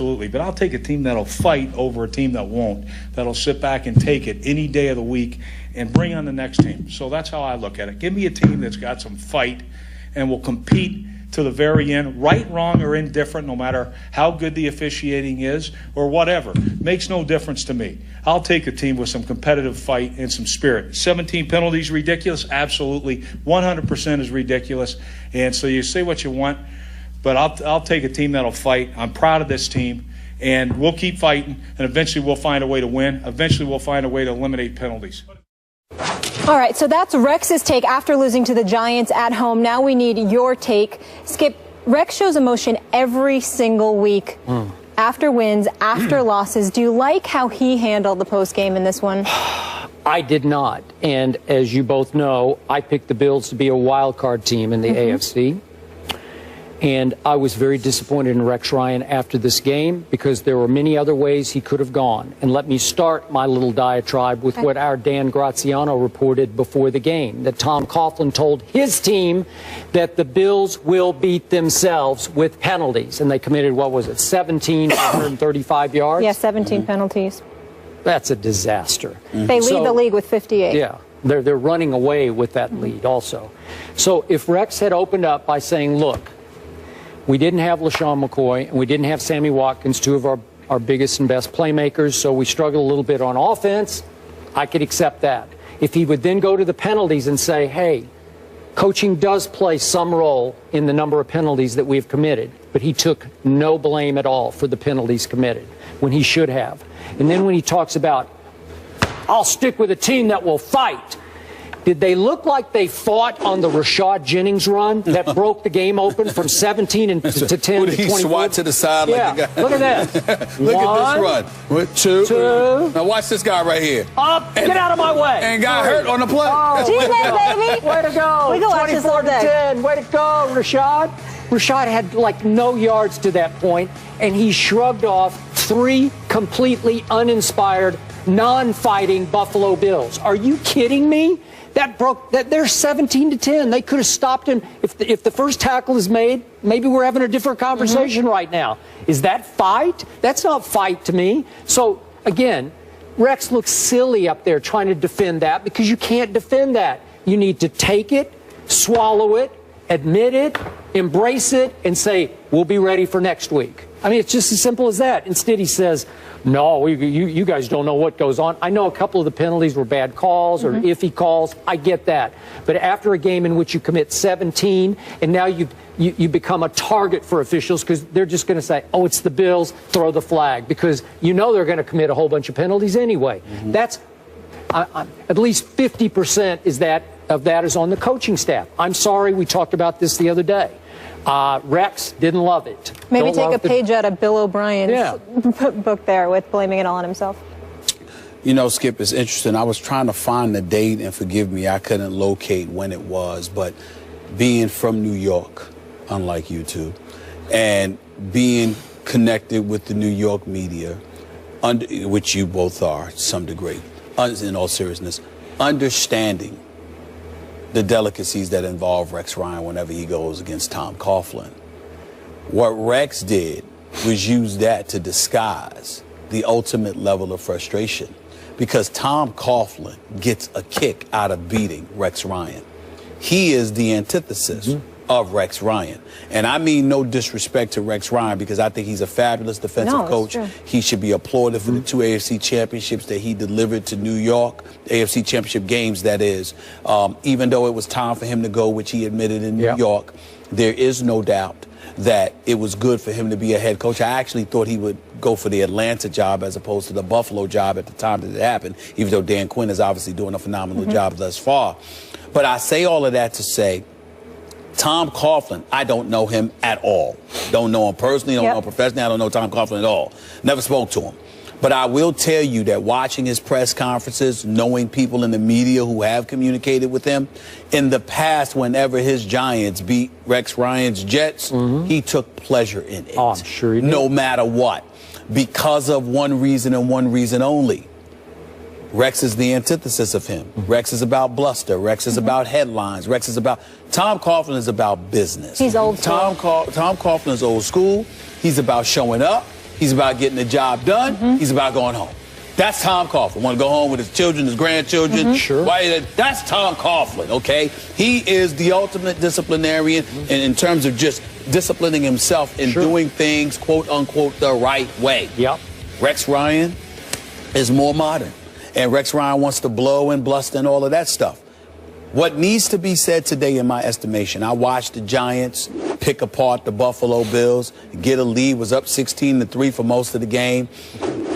absolutely. But I'll take a team that'll fight over a team that won't, that'll sit back and take it any day of the week and bring on the next team. So that's how I look at it. Give me a team that's got some fight and will compete to the very end, right, wrong, or indifferent, no matter how good the officiating is or whatever. Makes no difference to me. I'll take a team with some competitive fight and some spirit. 17 penalties, ridiculous? Absolutely. 100% is ridiculous. And so you say what you want, but I'll take a team that'll fight. I'm proud of this team, and we'll keep fighting, and eventually we'll find a way to win. Eventually we'll find a way to eliminate penalties. All right, so that's Rex's take after losing to the Giants at home. Now we need your take. Skip, Rex shows emotion every single week, after wins, after losses. Do you like how he handled the postgame in this one? I did not. And as you both know, I picked the Bills to be a wild card team in the AFC. And I was very disappointed in Rex Ryan after this game because there were many other ways he could have gone. And let me start my little diatribe with what our Dan Graziano reported before the game, that Tom Coughlin told his team that the Bills will beat themselves with penalties. And they committed, what was it, 17 for 135 yards? Yeah, 17 penalties. That's a disaster. They lead the league with 58. Yeah, they're running away with that lead also. So if Rex had opened up by saying, look, we didn't have LaShawn McCoy, and we didn't have Sammy Watkins, two of our biggest and best playmakers, so we struggled a little bit on offense, I could accept that. If he would then go to the penalties and say, hey, coaching does play some role in the number of penalties that we've committed, but he took no blame at all for the penalties committed when he should have. And then when he talks about, I'll stick with a team that will fight. Did they look like they fought on the Rashad Jennings run that broke the game open from 17 to 10 to 24? He swat to the side like the guy. Look at that. Look at this run. Two. Now watch this guy right here. Up. Get out of my way. And got hurt on the play. Oh, baby. Way to go. We can watch this all day. 10. Way to go, Rashad. Rashad had like no yards to that point, and he shrugged off 3 completely uninspired, non-fighting Buffalo Bills. Are you kidding me? They're 17 to 10. They could have stopped him. If the first tackle is made, maybe we're having a different conversation right now. Is that fight? That's not fight to me. So again, Rex looks silly up there trying to defend that because you can't defend that. You need to take it, swallow it, admit it, embrace it, and say, we'll be ready for next week. I mean, it's just as simple as that. Instead, he says, no, you guys don't know what goes on. I know a couple of the penalties were bad calls or iffy calls. I get that. But after a game in which you commit 17 and now you become a target for officials because they're just going to say, oh, it's the Bills, throw the flag, because you know they're going to commit a whole bunch of penalties anyway. That's at least 50% of that is on the coaching staff. I'm sorry, we talked about this the other day. Rex didn't love it. Maybe take a page out of Bill O'Brien's book there with blaming it all on himself. You know, Skip, it's interesting. I was trying to find the date, and forgive me, I couldn't locate when it was. But being from New York, unlike you two, and being connected with the New York media, which you both are to some degree, in all seriousness, understanding the delicacies that involve Rex Ryan whenever he goes against Tom Coughlin. What Rex did was use that to disguise the ultimate level of frustration, because Tom Coughlin gets a kick out of beating Rex Ryan. He is the antithesis of Rex Ryan. And I mean no disrespect to Rex Ryan, because I think he's a fabulous defensive coach. He should be applauded for the 2 AFC championships that he delivered to New York, AFC championship games, that is. Even though it was time for him to go, which he admitted in New York, there is no doubt that it was good for him to be a head coach. I actually thought he would go for the Atlanta job as opposed to the Buffalo job at the time that it happened, even though Dan Quinn is obviously doing a phenomenal job thus far. But I say all of that to say, Tom Coughlin, I don't know him at all. Don't know him personally, don't know him professionally. I don't know Tom Coughlin at all. Never spoke to him. But I will tell you that watching his press conferences, knowing people in the media who have communicated with him, in the past, whenever his Giants beat Rex Ryan's Jets, he took pleasure in it. Oh, I'm sure he did. No matter what. Because of one reason and one reason only. Rex is the antithesis of him. Rex is about bluster. Rex is about headlines. Rex is about... Tom Coughlin is about business. He's old school. Tom Coughlin is old school. He's about showing up. He's about getting the job done. He's about going home. That's Tom Coughlin. Want to go home with his children, his grandchildren? Sure. That's Tom Coughlin, okay? He is the ultimate disciplinarian in terms of just disciplining himself and doing things, quote unquote, the right way. Yep. Rex Ryan is more modern. And Rex Ryan wants to blow and bluster and all of that stuff. What needs to be said today, in my estimation, I watched the Giants pick apart the Buffalo Bills, get a lead, was up 16-3 for most of the game.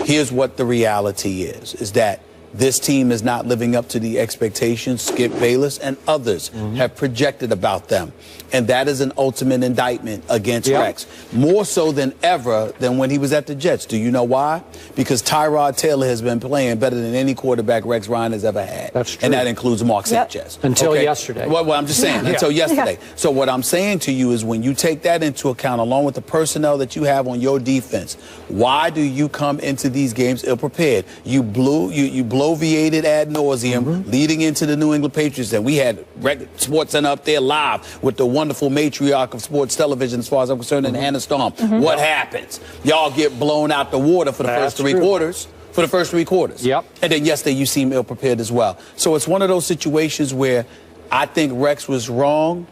Here's what the reality is that this team is not living up to the expectations Skip Bayless and others have projected about them. And that is an ultimate indictment against Rex. More so than ever than when he was at the Jets. Do you know why? Because Tyrod Taylor has been playing better than any quarterback Rex Ryan has ever had. That's true. And that includes Mark Sanchez. Until yesterday. Well, I'm just saying, until yesterday. So what I'm saying to you is when you take that into account, along with the personnel that you have on your defense, why do you come into these games ill-prepared? You bloviated ad nauseum leading into the New England Patriots, and we had Sports Center up there live with the wonderful matriarch of sports television, as far as I'm concerned, and Hannah Storm. What happens? Y'all get blown out the water for the first three quarters. For the first 3 quarters. Yep. And then yesterday you seem ill-prepared as well. So it's one of those situations where I think Rex was wrong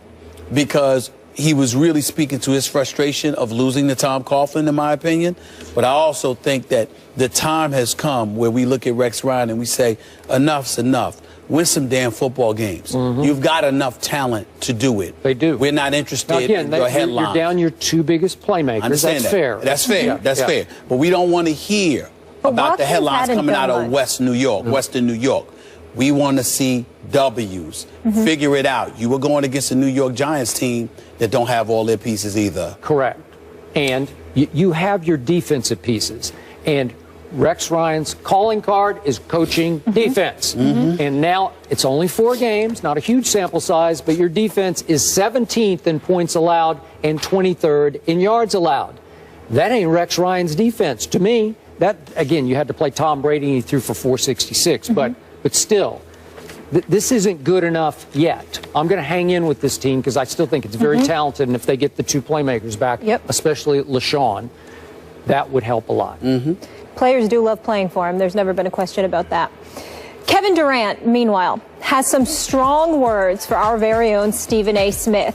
because he was really speaking to his frustration of losing to Tom Coughlin, in my opinion. But I also think that the time has come where we look at Rex Ryan and we say, enough's enough. Win some damn football games. You've got enough talent to do it. They do. We're not interested in your headlines. You're down your 2 biggest playmakers. Understand That's that. fair. That's fair. That's fair. But we don't want to hear about the headlines coming out of Western New York. We want to see W's. Figure it out. You were going against a New York Giants team that don't have all their pieces either. Correct. And you have your defensive pieces. And Rex Ryan's calling card is coaching defense. And now it's only 4 games, not a huge sample size, but your defense is 17th in points allowed and 23rd in yards allowed. That ain't Rex Ryan's defense. To me, that, again, you had to play Tom Brady and he threw for 466. But still, this isn't good enough yet. I'm going to hang in with this team because I still think it's very talented. And if they get the 2 playmakers back, especially LaShawn, that would help a lot. Players do love playing for him. There's never been a question about that. Kevin Durant, meanwhile, has some strong words for our very own Stephen A. Smith.